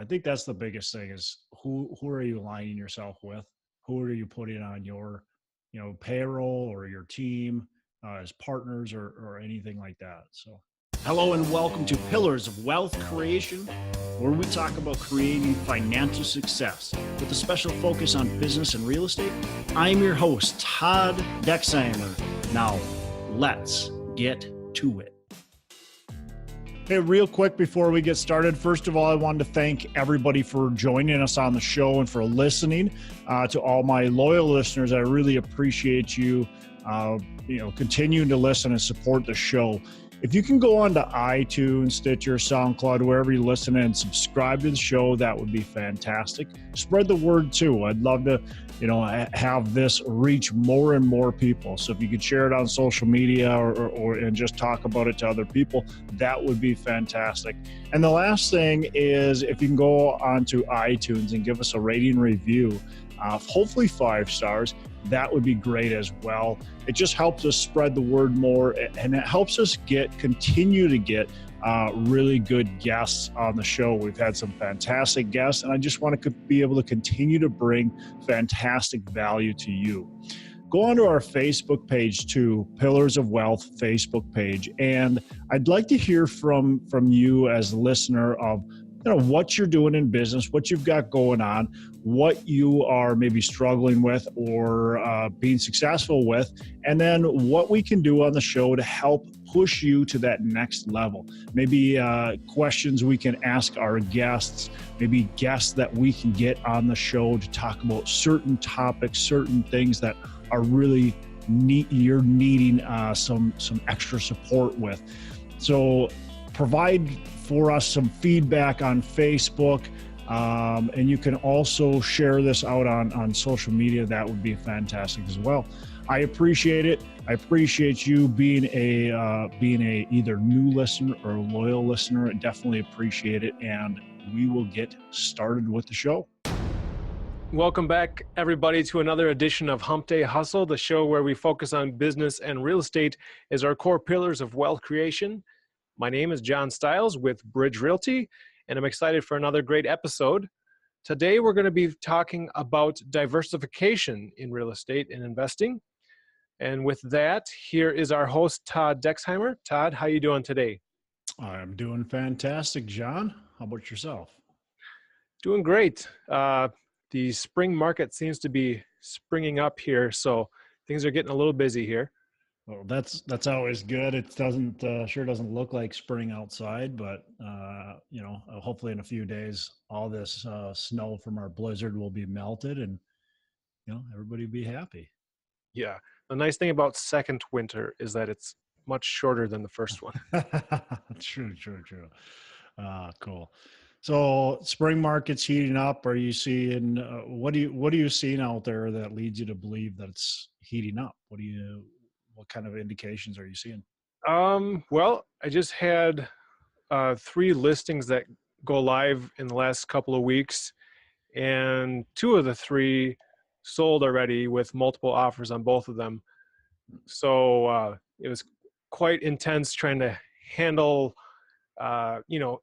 I think that's the biggest thing is who are you aligning yourself with? Who are you putting on your, payroll or your team as partners or anything like that. So, hello and welcome to Pillars of Wealth Creation, where we talk about creating financial success with a special focus on business and real estate. I'm your host, Todd Dexheimer. Now, let's get to it. Hey, real quick before we get started, first of all, I wanted to thank everybody for joining us on the show and for listening. To all my loyal listeners, I really appreciate you, continuing to listen and support the show. If you can go on to iTunes, Stitcher, SoundCloud, wherever you listen and subscribe to the show, that would be fantastic. Spread the word too. I'd love to, have this reach more and more people. So if you could share it on social media or and just talk about it to other people, that would be fantastic. And the last thing is if you can go onto iTunes and give us a rating review, hopefully 5 stars, that would be great as well. It just helps us spread the word more, and it helps us continue to get really good guests on the show. We've had some fantastic guests, and I just want to be able to continue to bring fantastic value to you. Go onto our Facebook page too, Pillars of Wealth Facebook page, and I'd like to hear from you as a listener of what you're doing in business, what you've got going on, what you are maybe struggling with or being successful with, and then what we can do on the show to help push you to that next level. Maybe questions we can ask our guests, maybe guests that we can get on the show to talk about certain topics, certain things that are really you're needing some extra support with. So provide for us some feedback on Facebook, and you can also share this out on social media. That would be fantastic as well. I appreciate it. I appreciate you being a either new listener or a loyal listener. I definitely appreciate it, and we will get started with the show. Welcome back, everybody, to another edition of Hump Day Hustle, the show where we focus on business and real estate as our core pillars of wealth creation. My name is John Stiles with Bridge Realty, and I'm excited for another great episode. Today, we're going to be talking about diversification in real estate and investing. And with that, here is our host, Todd Dexheimer. Todd, how are you doing today? I'm doing fantastic, John. How about yourself? Doing great. The spring market seems to be springing up here, so things are getting a little busy here. Well, that's always good. It sure doesn't look like spring outside, but hopefully in a few days, all this snow from our blizzard will be melted, and everybody will be happy. Yeah, the nice thing about second winter is that it's much shorter than the first one. True. Cool. So spring market's heating up. Are you seeing what are you seeing out there that leads you to believe that it's heating up? What kind of indications are you seeing? Well, I just had 3 listings that go live in the last couple of weeks, and 2 of the 3 sold already with multiple offers on both of them. So it was quite intense trying to handle,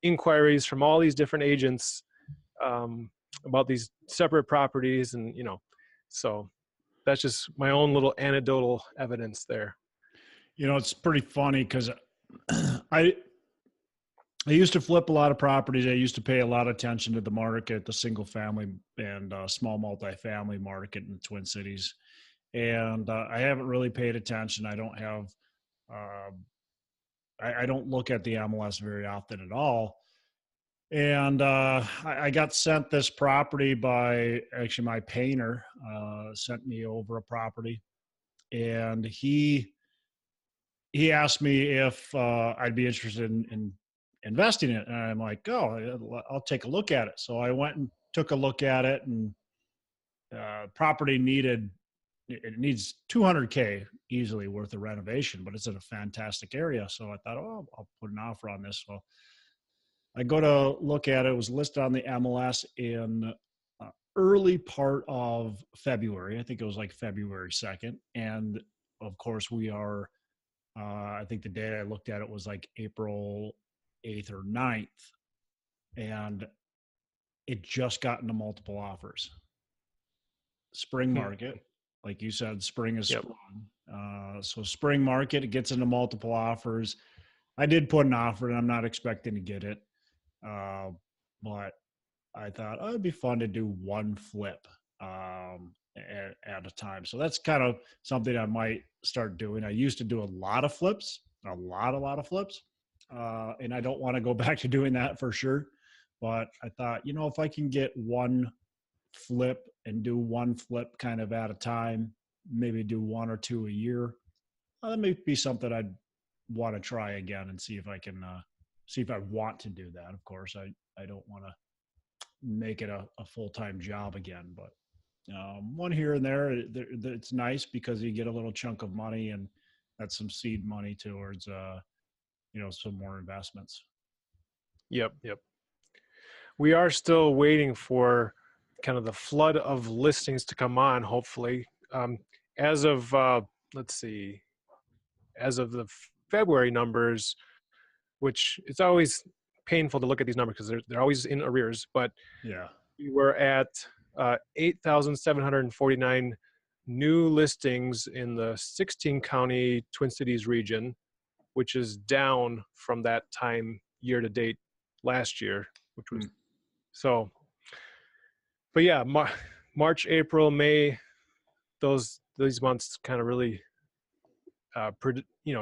inquiries from all these different agents about these separate properties, and so that's just my own little anecdotal evidence there. It's pretty funny because I used to flip a lot of properties. I used to pay a lot of attention to the market, the single family and small multifamily market in the Twin Cities. And I haven't really paid attention. I don't have, I don't look at the MLS very often at all. And I got sent this property by actually my painter, sent me over a property, and he asked me if I'd be interested in investing in it. And I'm like, oh, I'll take a look at it. So I went and took a look at it, and property needs $200K easily worth of renovation, but it's in a fantastic area. So I thought, oh, I'll put an offer on this. So I go to look at it. It was listed on the MLS in early part of February. I think it was like February 2nd. And of course we are, I think the day I looked at it was like April 8th or 9th. And it just got into multiple offers. Spring Hmm. market, like you said, spring is Yep. sprung. So spring market, it gets into multiple offers. I did put an offer, and I'm not expecting to get it, uh, but I thought, oh, it'd be fun to do one flip at a time. So that's kind of something I might start doing. I used to do a lot of flips, a lot of flips, and I don't want to go back to doing that for sure. But I thought, if I can get one flip and do one flip kind of at a time, maybe do one or two a year, that may be something I'd want to try again and see if I can see if I want to do that. Of course, I don't want to make it a full-time job again, but one here and there, it's nice because you get a little chunk of money, and that's some seed money towards some more investments. Yep. Yep. We are still waiting for kind of the flood of listings to come on, hopefully. As of, let's see, as of the February numbers, which it's always painful to look at these numbers because they're always in arrears, but Yeah. we were at 8,749 new listings in the 16 county Twin Cities region, which is down from that time year to date last year, which was so. But yeah, March, April, May, these months kind of really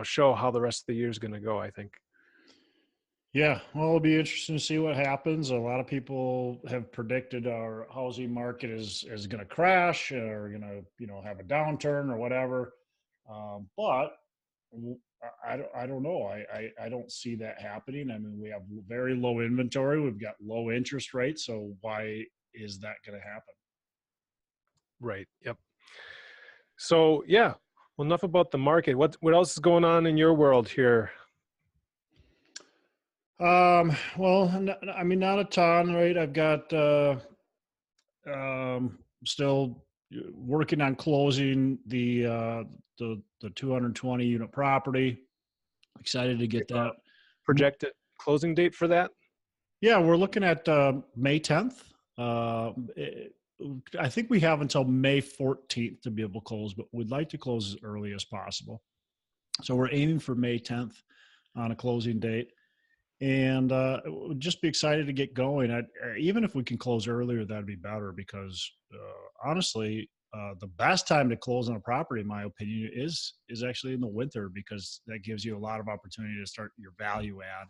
show how the rest of the year is going to go, I think. Yeah, well, it'll be interesting to see what happens. A lot of people have predicted our housing market is going to crash or going to have a downturn or whatever. But I don't know. I don't see that happening. I mean, we have very low inventory. We've got low interest rates. So why is that going to happen? Right. Yep. So yeah, well, enough about the market. What else is going on in your world here? Well, I mean, not a ton, right? I've got still working on closing the 220 unit property. Excited to get that. Projected closing date for that? Yeah, we're looking at May 10th. I think we have until May 14th to be able to close, but we'd like to close as early as possible. So we're aiming for May 10th on a closing date. And would just be excited to get going. Even if we can close earlier, that'd be better because honestly, the best time to close on a property, in my opinion, is actually in the winter because that gives you a lot of opportunity to start your value add,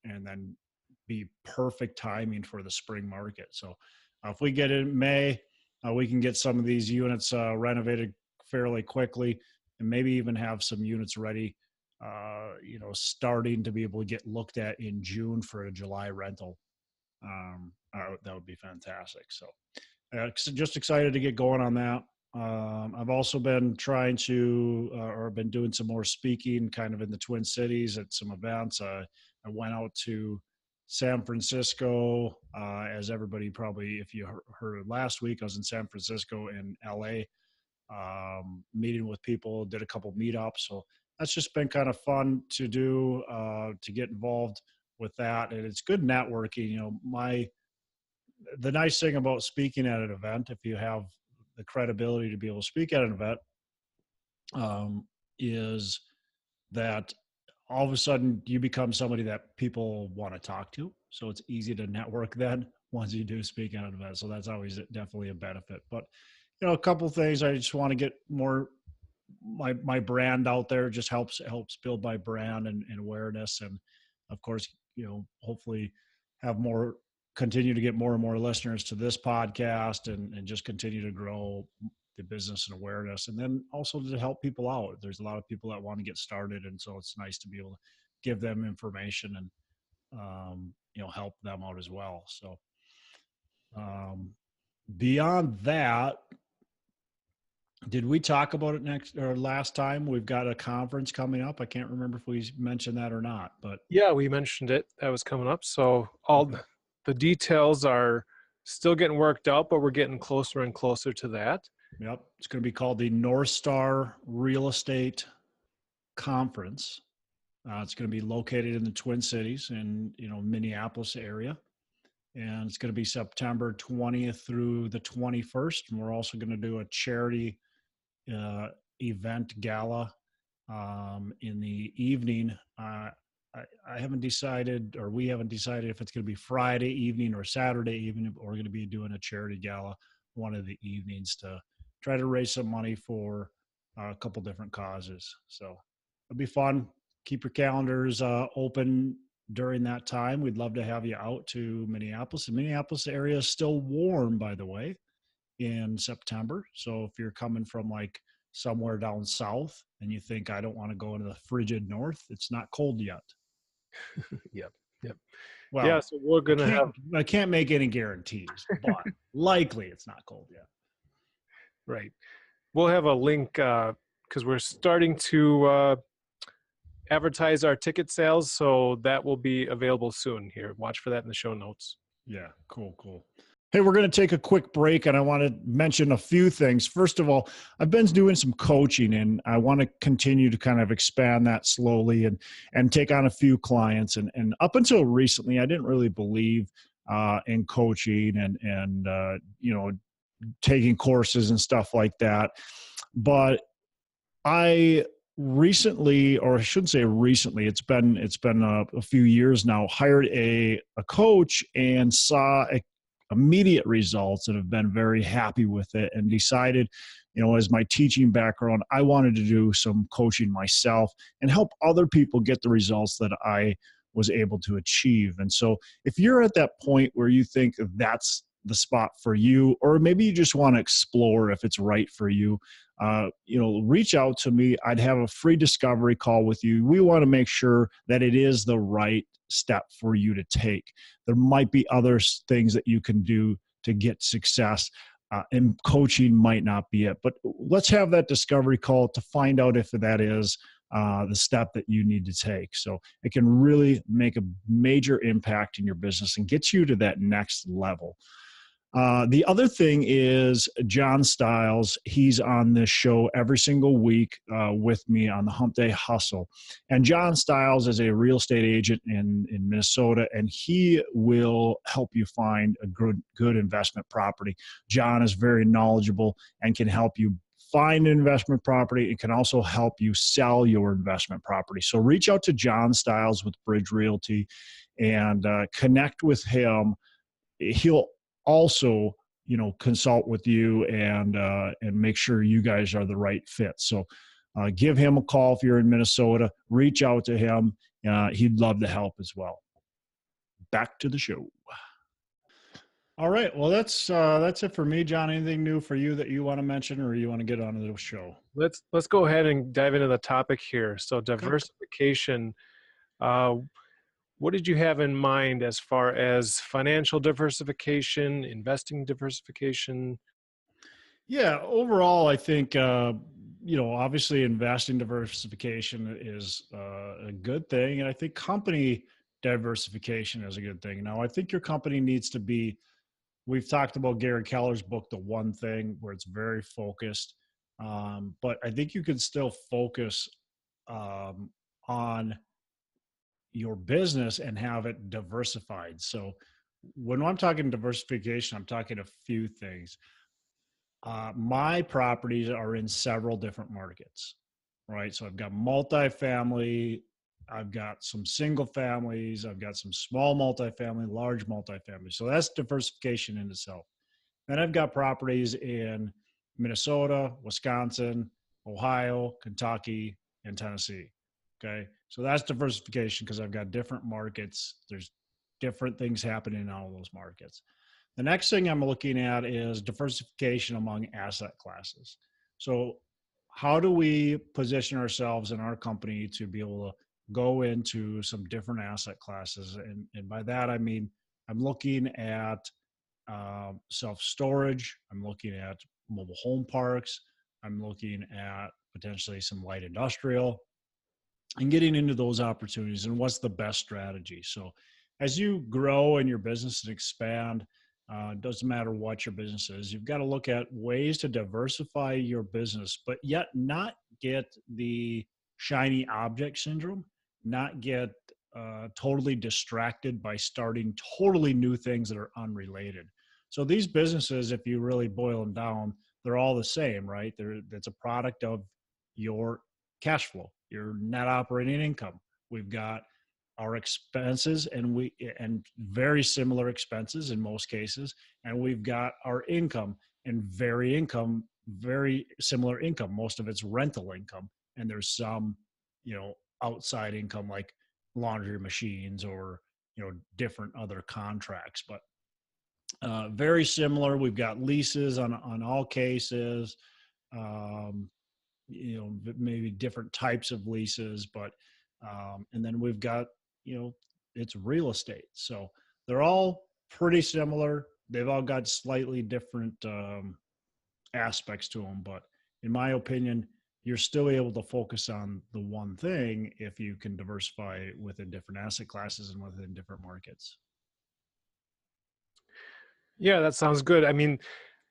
and then be perfect timing for the spring market. So if we get in May, we can get some of these units renovated fairly quickly, and maybe even have some units ready starting to be able to get looked at in June for a July rental. That would be fantastic. So just excited to get going on that. I've also been trying to, or been doing some more speaking kind of in the Twin Cities at some events. I went out to San Francisco, as everybody probably, if you heard last week, I was in San Francisco and LA, meeting with people, did a couple meetups. So that's just been kind of fun to do, to get involved with that. And it's good networking. The nice thing about speaking at an event, if you have the credibility to be able to speak at an event, is that all of a sudden you become somebody that people want to talk to. So it's easy to network then once you do speak at an event. So that's always definitely a benefit. But a couple of things I just want to get more my brand out there. Just helps build my brand and awareness, and of course hopefully have continue to get more and more listeners to this podcast, and just continue to grow the business and awareness, and then also to help people out. There's a lot of people that want to get started, and so it's nice to be able to give them information and help them out as well. So beyond that, did we talk about it next or last time? We've got a conference coming up. I can't remember if we mentioned that or not, but Yeah, we mentioned it. That was coming up. So all the details are still getting worked out, but we're getting closer and closer to that. Yep. It's going to be called the North Star Real Estate Conference. It's going to be located in the Twin Cities in, Minneapolis area. and it's going to be September 20th through the 21st. And we're also going to do a charity event gala in the evening. I haven't decided, or we haven't decided, if it's going to be Friday evening or Saturday evening, but we're going to be doing a charity gala one of the evenings to try to raise some money for a couple different causes. So it'll be fun. Keep your calendars open during that time. We'd love to have you out to Minneapolis. The Minneapolis area is still warm, by the way, in September. So if you're coming from like somewhere down south and you think, I don't want to go into the frigid north, it's not cold yet. Yep. Well, Yeah, so we're going to have, I can't make any guarantees, but likely it's not cold yet. right. We'll have a link because we're starting to advertise our ticket sales. So that will be available soon here. Watch for that in the show notes. Yeah, cool. Hey, we're going to take a quick break, and I want to mention a few things. First of all, I've been doing some coaching, and I want to continue to kind of expand that slowly and take on a few clients. And up until recently, I didn't really believe in coaching and taking courses and stuff like that. But I recently, or I shouldn't say recently, it's been a few years now, hired a coach and saw immediate results and have been very happy with it, and decided, as my teaching background, I wanted to do some coaching myself and help other people get the results that I was able to achieve. And so if you're at that point where you think that's the spot for you, or maybe you just want to explore if it's right for you, reach out to me. I'd have a free discovery call with you. We want to make sure that it is the right step for you to take. There might be other things that you can do to get success, and coaching might not be it. But let's have that discovery call to find out if that is the step that you need to take. So it can really make a major impact in your business and get you to that next level. The other thing is John Stiles. He's on this show every single week with me on the Hump Day Hustle. And John Stiles is a real estate agent in Minnesota, and he will help you find a good investment property. John is very knowledgeable and can help you find an investment property. It can also help you sell your investment property. So reach out to John Stiles with Bridge Realty and connect with him. He'll also, consult with you and make sure you guys are the right fit. So give him a call if you're in Minnesota. Reach out to him. He'd love to help as well. Back to the show. All right. Well, that's it for me, John. Anything new for you that you want to mention, or you want to get on to the show? Let's go ahead and dive into the topic here. So diversification. What did you have in mind as far as financial diversification, investing diversification? Yeah, overall, I think, obviously investing diversification is a good thing. And I think company diversification is a good thing. Now, I think your company needs to be, we've talked about Gary Keller's book, The One Thing, where it's very focused. But I think you can still focus on your business and have it diversified. So when I'm talking diversification, I'm talking a few things. My properties are in several different markets, right? So I've got multifamily, I've got some single families, I've got some small multifamily, large multifamily. So that's diversification in itself. Then I've got properties in Minnesota, Wisconsin, Ohio, Kentucky, and Tennessee. Okay. So that's diversification because I've got different markets. There's different things happening in all those markets. The next thing I'm looking at is diversification among asset classes. So how do we position ourselves in our company to be able to go into some different asset classes? And by that, I mean, I'm looking at self-storage. I'm looking at mobile home parks. I'm looking at potentially some light industrial and getting into those opportunities and what's the best strategy. So as you grow in your business and expand, doesn't matter what your business is, you've got to look at ways to diversify your business, but yet not get the shiny object syndrome, not get totally distracted by starting totally new things that are unrelated. So these businesses, if you really boil them down, they're all the same, right? It's a product of your cash flow, your net operating income. We've got our expenses, and very similar expenses in most cases, and we've got our income, and very similar income. Most of it's rental income, and there's some, outside income like laundry machines or different other contracts, but very similar. We've got leases on all cases. Um, maybe different types of leases, but and then we've got, it's real estate. So they're all pretty similar. They've all got slightly different aspects to them, but in my opinion, you're still able to focus on the one thing if you can diversify within different asset classes and within different markets. Yeah, that sounds good. I mean,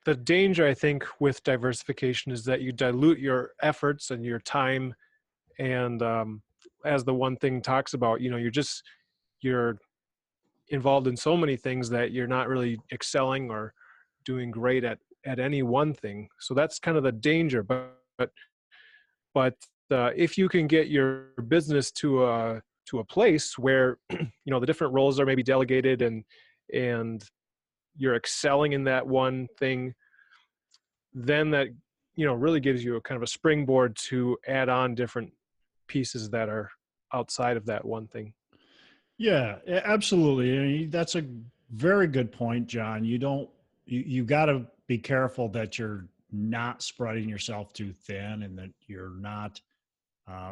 the danger I think with diversification is that you dilute your efforts and your time. And as the one thing talks about, you're involved in so many things that you're not really excelling or doing great at any one thing. So that's kind of the danger. But if you can get your business to a place where the different roles are maybe delegated, and you're excelling in that one thing, then that really gives you a kind of a springboard to add on different pieces that are outside of that one thing. Yeah, absolutely. I mean, that's a very good point, John. You got to be careful that you're not spreading yourself too thin and that you're not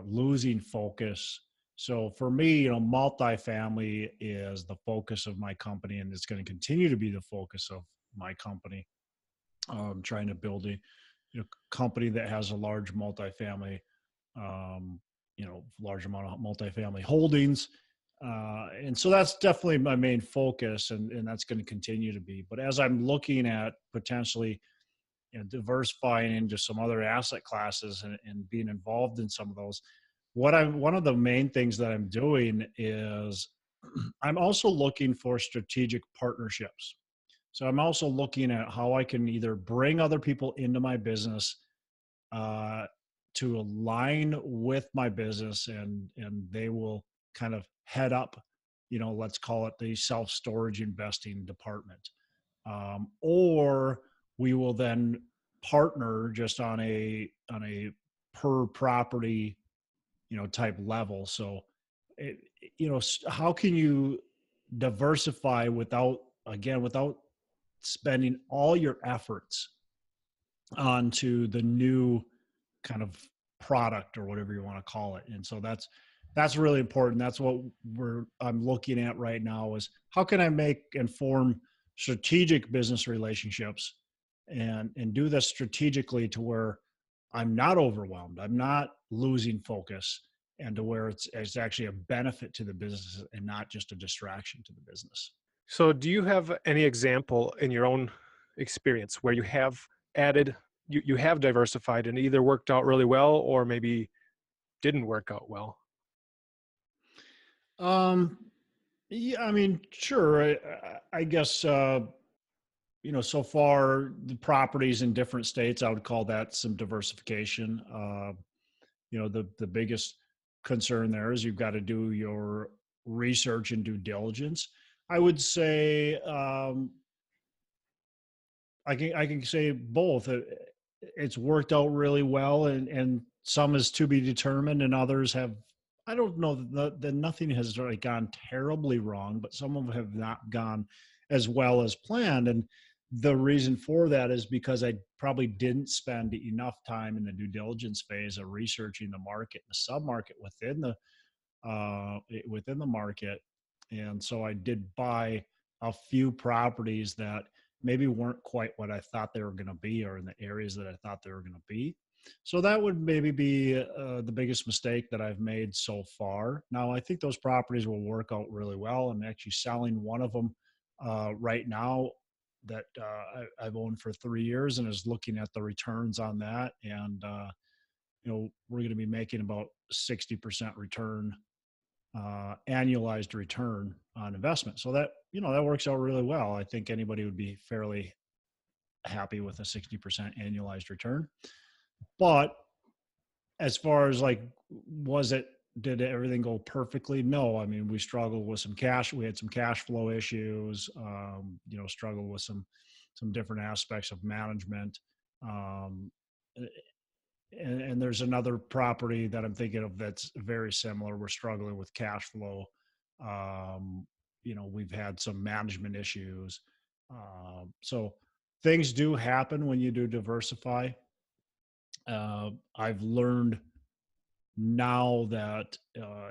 losing focus. So for me, multifamily is the focus of my company, and it's going to continue to be the focus of my company. Trying to build a company that has a large multifamily, large amount of multifamily holdings. And so that's definitely my main focus, and that's going to continue to be. But as I'm looking at potentially, diversifying into some other asset classes and being involved in some of those, one of the main things that I'm doing is I'm also looking for strategic partnerships. So I'm also looking at how I can either bring other people into my business uh, to align with my business, and they will kind of head up, let's call it the self-storage investing department, or we will then partner just on a per property, type level. So it, how can you diversify without spending all your efforts onto the new kind of product or whatever you want to call it. And so that's really important. That's what I'm looking at right now is how can I make and form strategic business relationships and do this strategically to where I'm not overwhelmed, I'm not losing focus, and to where it's actually a benefit to the business and not just a distraction to the business. So do you have any example in your own experience where you have added, you have diversified and either worked out really well or maybe didn't work out well? Um, yeah, I mean, sure. I guess, so far the properties in different states, I would call that some diversification. The biggest concern there is you've got to do your research and due diligence. I would say, I can say both. It's worked out really well, and some is to be determined, and others have. I don't know that nothing has really gone terribly wrong, but some of them have not gone as well as planned. And the reason for that is because I probably didn't spend enough time in the due diligence phase of researching the market, the sub market within the market. And so I did buy a few properties that maybe weren't quite what I thought they were going to be, or in the areas that I thought they were going to be. So that would maybe be the biggest mistake that I've made so far. Now, I think those properties will work out really well. I'm actually selling one of them right now that I've owned for 3 years, and is looking at the returns on that. And, we're going to be making about 60% return annualized return on investment. So that, that works out really well. I think anybody would be fairly happy with a 60% annualized return. But as far as like, did everything go perfectly? No. I mean, we struggled with some cash. We had some cash flow issues, struggled with some different aspects of management. Um, and there's another property that I'm thinking of that's very similar. We're struggling with cash flow. We've had some management issues. So things do happen when you do diversify. I've learned now that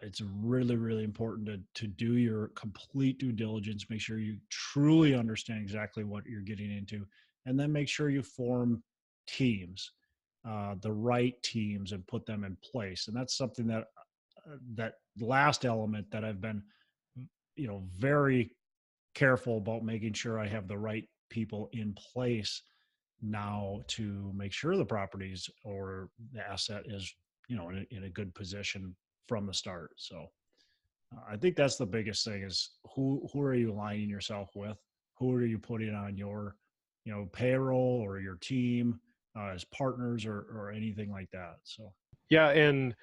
it's really, really important to do your complete due diligence, make sure you truly understand exactly what you're getting into, and then make sure you form teams, the right teams, and put them in place. And that's something that last element that I've been, very careful about, making sure I have the right people in place now to make sure the properties or the asset is, in a good position from the start. So I think that's the biggest thing, is who are you aligning yourself with? Who are you putting on your, payroll or your team as partners, or anything like that. So Yeah, in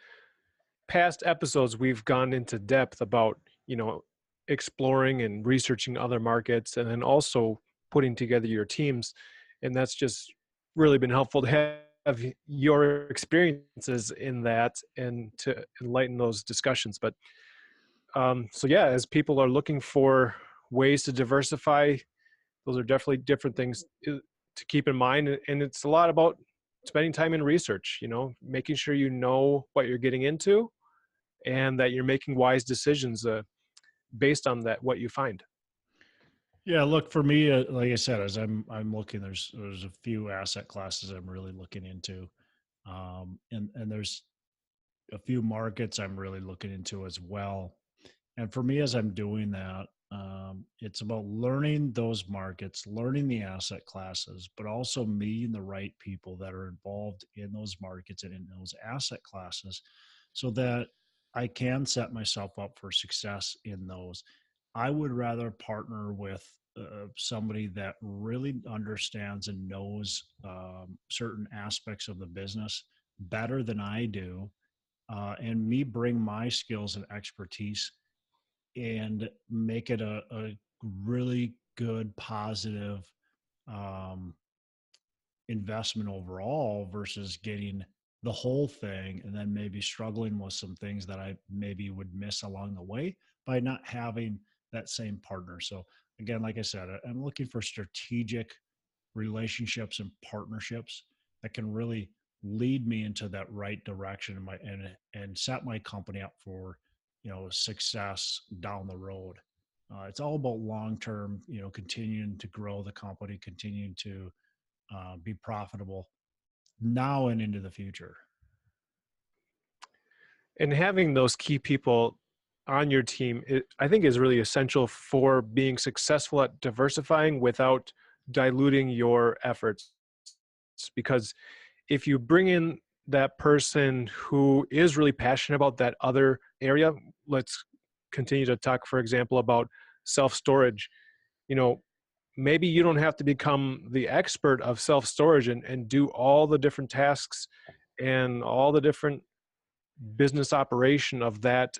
past episodes, we've gone into depth about, exploring and researching other markets, and then also putting together your teams. And that's just really been helpful to have your experiences in that and to enlighten those discussions. But so yeah, as people are looking for ways to diversify, those are definitely different things to keep in mind. And it's a lot about spending time in research, making sure you know what you're getting into and that you're making wise decisions based on that, what you find. yeah, look, for me, like I said, as I'm looking, there's a few asset classes I'm really looking into, and there's a few markets I'm really looking into as well. And for me, as I'm doing that, it's about learning those markets, learning the asset classes, but also meeting the right people that are involved in those markets and in those asset classes, so that I can set myself up for success in those. I would rather partner with somebody that really understands and knows certain aspects of the business better than I do, and me bring my skills and expertise and make it a really good, positive um, investment overall, versus getting the whole thing and then maybe struggling with some things that I maybe would miss along the way by not having that same partner. So again, like I said, I'm looking for strategic relationships and partnerships that can really lead me into that right direction, and set my company up for, success down the road. It's all about long term, continuing to grow the company, continuing to be profitable now and into the future. And having those key people on your team, I think, is really essential for being successful at diversifying without diluting your efforts. Because if you bring in that person who is really passionate about that other area, let's continue to talk, for example, about self-storage. You know, maybe you don't have to become the expert of self-storage and do all the different tasks and all the different business operation of that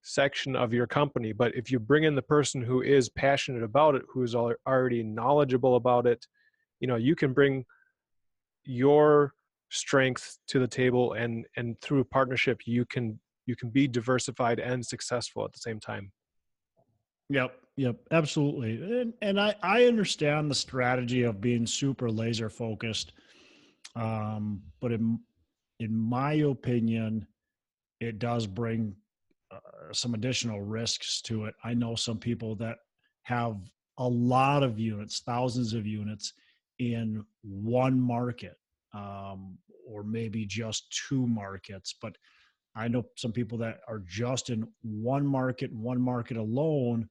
section of your company. But if you bring in the person who is passionate about it, who's already knowledgeable about it, you can bring your strength to the table, and through partnership you can be diversified and successful at the same time. Yep, absolutely. And I understand the strategy of being super laser focused. But in my opinion, it does bring some additional risks to it. I know some people that have a lot of units, thousands of units in one market, or maybe just two markets. But I know some people that are just in one market alone.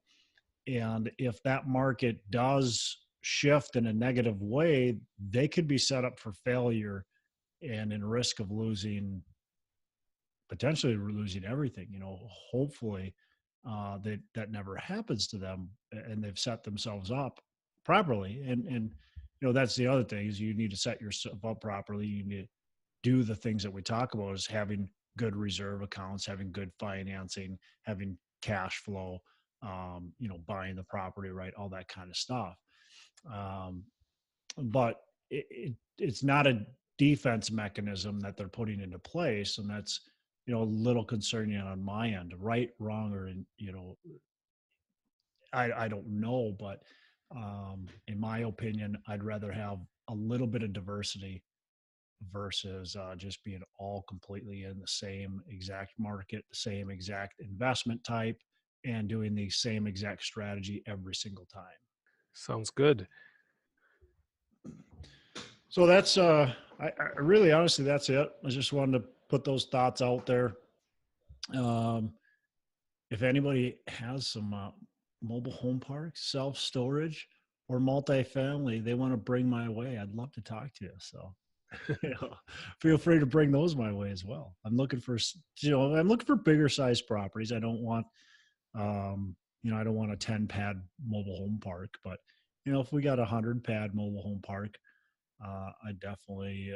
And if that market does shift in a negative way, they could be set up for failure and in risk of losing potentially losing everything. Hopefully that never happens to them, and they've set themselves up properly. And that's the other thing, is you need to set yourself up properly. You need to do the things that we talk about, is having good reserve accounts, having good financing, having cash flow, buying the property right, all that kind of stuff. But it's not a defense mechanism that they're putting into place, and that's a little concerning on my end. Right, wrong, or I don't know, but in my opinion, I'd rather have a little bit of diversity versus just being all completely in the same exact market, the same exact investment type, and doing the same exact strategy every single time. Sounds good. So that's I really, honestly, that's it. I just wanted to put those thoughts out there. If anybody has some mobile home parks, self-storage, or multifamily they want to bring my way, I'd love to talk to you. So feel free to bring those my way as well. I'm looking for bigger size properties. I don't want I don't want a 10 pad mobile home park, but if we got a 100 pad mobile home park, I'd definitely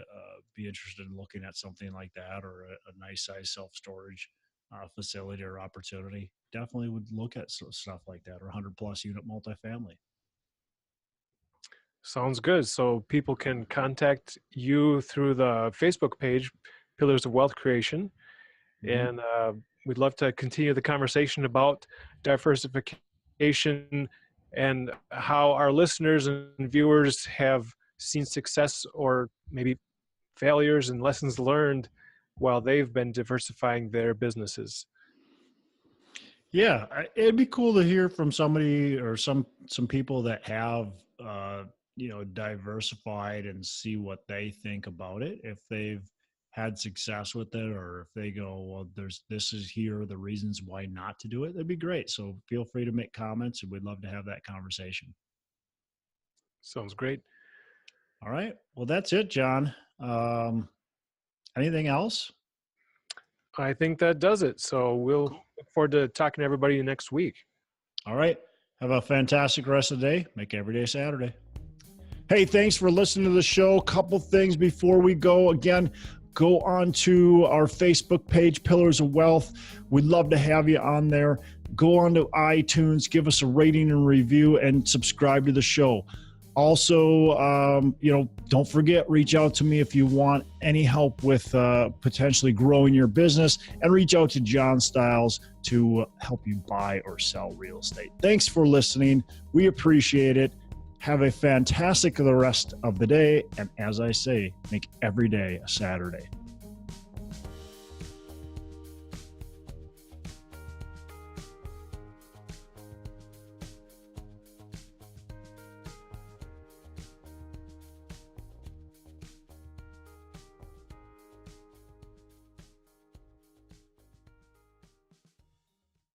be interested in looking at something like that, or a nice size self-storage facility or opportunity. Definitely would look at stuff like that, or 100 plus unit multifamily. Sounds good. So people can contact you through the Facebook page, Pillars of Wealth Creation. Mm-hmm. And we'd love to continue the conversation about diversification and how our listeners and viewers have seen success, or maybe failures and lessons learned while they've been diversifying their businesses. Yeah, it'd be cool to hear from somebody, or some people that have diversified, and see what they think about it, if they've had success with it, or if they go, well, here are the reasons why not to do it. That'd be great. So feel free to make comments, and we'd love to have that conversation. Sounds great. All right. Well, that's it, John. Anything else? I think that does it. So we'll look forward to talking to everybody next week. All right. Have a fantastic rest of the day. Make every day Saturday. Hey, thanks for listening to the show. Couple things before we go. Again, go on to our Facebook page, Pillars of Wealth. We'd love to have you on there. Go on to iTunes, give us a rating and review, and subscribe to the show. Also, don't forget, reach out to me if you want any help with potentially growing your business, and reach out to John Stiles to help you buy or sell real estate. Thanks for listening. We appreciate it. Have a fantastic the rest of the day. And as I say, make every day a Saturday.